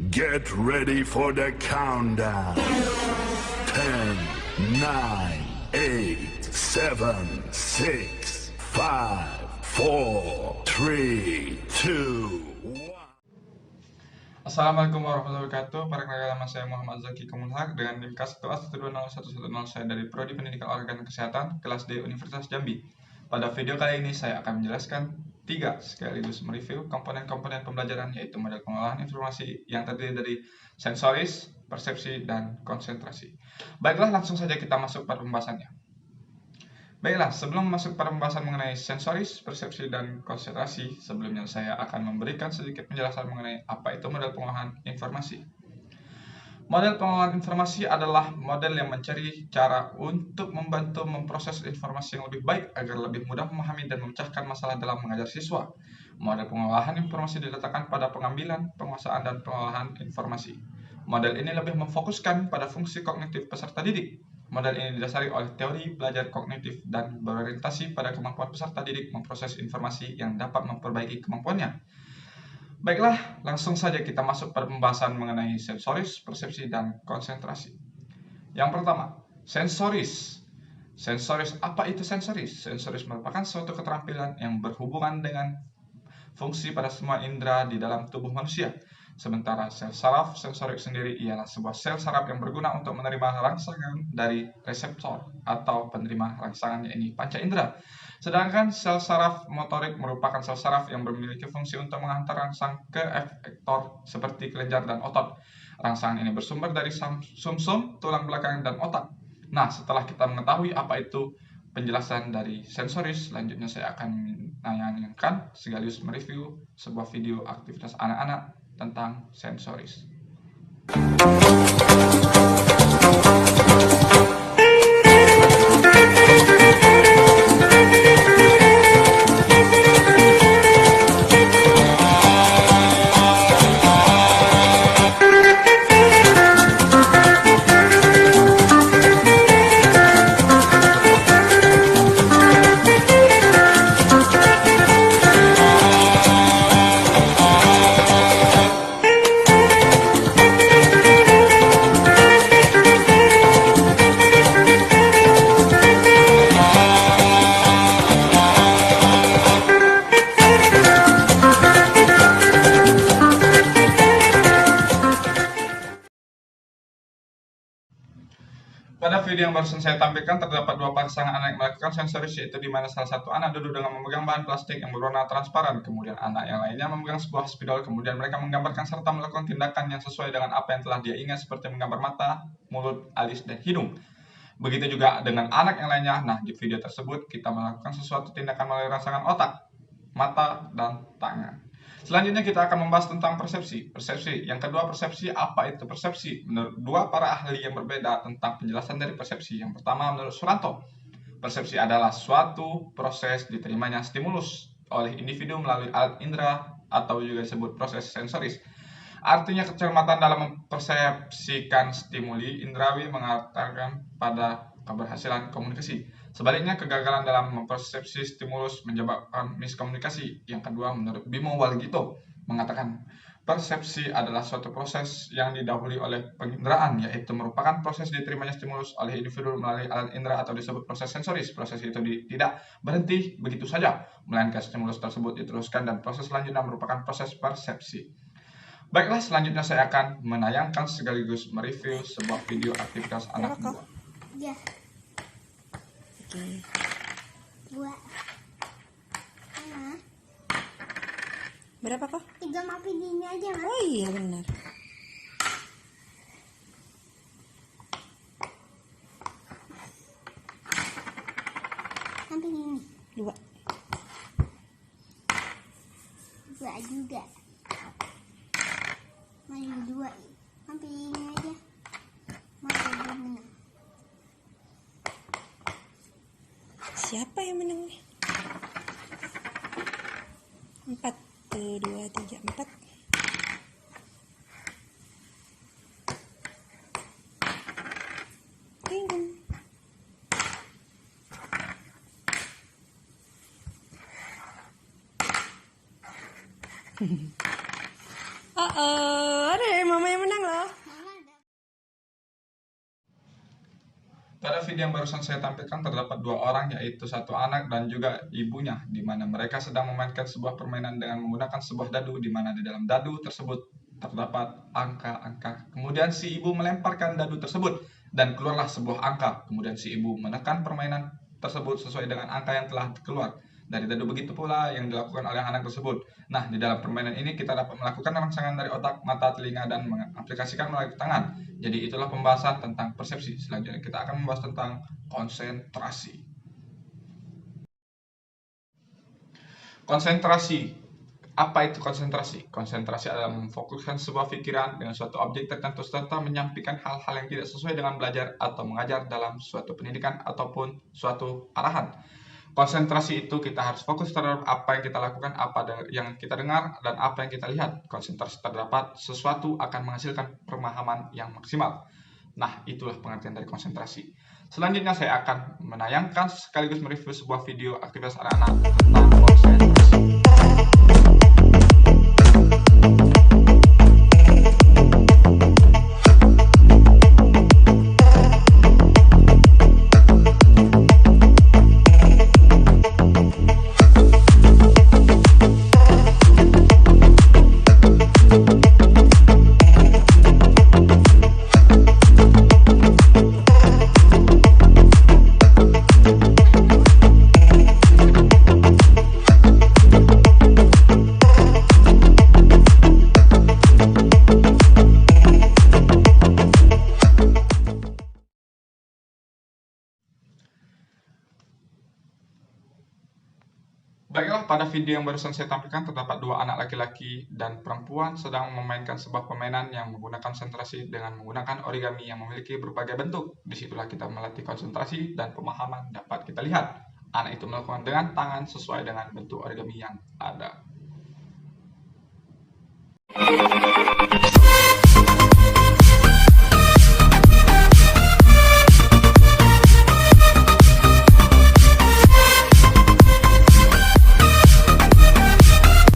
Get ready for the countdown. 10, 9, 8, 7, 6, 5, 4, 3, 2, 1. Assalamualaikum warahmatullahi wabarakatuh. Perkenalkan, nama saya Muhammad Zaki Kumulhak dengan NIM K1A1201110 saya dari Prodi Pendidikan Olahraga dan Kesehatan kelas D Universitas Jambi. Pada video kali ini saya akan menjelaskan 3 sekaligus mereview komponen-komponen pembelajaran, yaitu model pengolahan informasi yang terdiri dari sensoris, persepsi, dan konsentrasi. Baiklah, langsung saja kita masuk pada pembahasannya. Baiklah, sebelum masuk pada pembahasan mengenai sensoris, persepsi, dan konsentrasi, sebelumnya saya akan memberikan sedikit penjelasan mengenai apa itu model pengolahan informasi. Model pengolahan informasi adalah model yang mencari cara untuk membantu memproses informasi yang lebih baik agar lebih mudah memahami dan memecahkan masalah dalam mengajar siswa. Model pengolahan informasi diletakkan pada pengambilan, penguasaan, dan pengolahan informasi. Model ini lebih memfokuskan pada fungsi kognitif peserta didik. Model ini didasari oleh teori belajar kognitif dan berorientasi pada kemampuan peserta didik memproses informasi yang dapat memperbaiki kemampuannya. Baiklah, langsung saja kita masuk pada pembahasan mengenai sensoris, persepsi, dan konsentrasi. Yang pertama, sensoris. Sensoris, apa itu sensoris? Sensoris merupakan suatu keterampilan yang berhubungan dengan fungsi pada semua indera di dalam tubuh manusia. Sementara sel saraf sensorik sendiri ialah sebuah sel saraf yang berguna untuk menerima rangsangan dari reseptor atau penerima rangsangan, yaitu panca indera. Sedangkan sel saraf motorik merupakan sel saraf yang memiliki fungsi untuk menghantar rangsang ke efektor seperti kelenjar dan otot. Rangsangan ini bersumber dari sumsum, tulang belakang, dan otak. Nah, setelah kita mengetahui apa itu penjelasan dari sensoris, selanjutnya saya akan menayangkan sekaligus mereview sebuah video aktivitas anak-anak tentang sensoris. Pada video yang barusan saya tampilkan, terdapat 2 pasangan anak yang melakukan sensoris, yaitu di mana salah satu anak duduk dengan memegang bahan plastik yang berwarna transparan, kemudian anak yang lainnya memegang sebuah spidol, kemudian mereka menggambarkan serta melakukan tindakan yang sesuai dengan apa yang telah dia ingat, seperti menggambar mata, mulut, alis, dan hidung. Begitu juga dengan anak yang lainnya. Nah, di video tersebut kita melakukan sesuatu tindakan melalui rangsangan otak, mata, dan tangan. Selanjutnya kita akan membahas tentang persepsi. Persepsi. Yang kedua, persepsi. Apa itu persepsi? Menurut 2 para ahli yang berbeda tentang penjelasan dari persepsi. Yang pertama, menurut Suranto, persepsi adalah suatu proses diterimanya stimulus oleh individu melalui alat indera atau juga disebut proses sensoris. Artinya kecermatan dalam mempersepsikan stimuli indrawi mengatakan pada keberhasilan komunikasi. Sebaliknya, kegagalan dalam mempersepsi stimulus menyebabkan miskomunikasi. Yang kedua, menurut Bimo Walgito, mengatakan persepsi adalah suatu proses yang didahului oleh penginderaan, yaitu merupakan proses diterimanya stimulus oleh individu melalui alat indera atau disebut proses sensoris. Proses itu tidak berhenti begitu saja, melainkan stimulus tersebut diteruskan dan proses selanjutnya merupakan proses persepsi. Baiklah, selanjutnya saya akan menayangkan sekaligus mereview sebuah video aktivitas anak buah. Ya. Oke. 2. Mana? Berapa kok? 3 maafin ini aja, Mas. Oh iya benar. Sampai ini. 2. 2 juga. Main 2. Sampai ini aja. Masih belum menang. Siapa yang menang nih? 4. 1, 2, 3, 4. Ada yang mau Pada video yang barusan saya tampilkan terdapat dua orang, yaitu satu anak dan juga ibunya, di mana mereka sedang memainkan sebuah permainan dengan menggunakan sebuah dadu, di mana di dalam dadu tersebut terdapat angka-angka. Kemudian si ibu melemparkan dadu tersebut dan keluarlah sebuah angka. Kemudian si ibu menekan permainan tersebut sesuai dengan angka yang telah keluar dari dadu. Begitu pula yang dilakukan oleh anak tersebut. Nah, di dalam permainan ini kita dapat melakukan rangsangan dari otak, mata, telinga, dan mengaplikasikan melalui tangan. Jadi itulah pembahasan tentang persepsi. Selanjutnya kita akan membahas tentang konsentrasi. Konsentrasi. Apa itu konsentrasi? Konsentrasi adalah memfokuskan sebuah pikiran dengan suatu objek tertentu serta menyampaikan hal-hal yang tidak sesuai dengan belajar atau mengajar dalam suatu pendidikan ataupun suatu arahan. Konsentrasi itu kita harus fokus terhadap apa yang kita lakukan, apa yang kita dengar, dan apa yang kita lihat. Konsentrasi terdapat sesuatu akan menghasilkan pemahaman yang maksimal. Nah, itulah pengertian dari konsentrasi. Selanjutnya saya akan menayangkan sekaligus mereview sebuah video aktivitas anak-anak tentang konsentrasi. Baiklah, pada video yang barusan saya tampilkan terdapat dua anak laki-laki dan perempuan sedang memainkan sebuah permainan yang menggunakan konsentrasi dengan menggunakan origami yang memiliki berbagai bentuk. Disitulah kita melatih konsentrasi dan pemahaman dapat kita lihat. Anak itu melakukan dengan tangan sesuai dengan bentuk origami yang ada.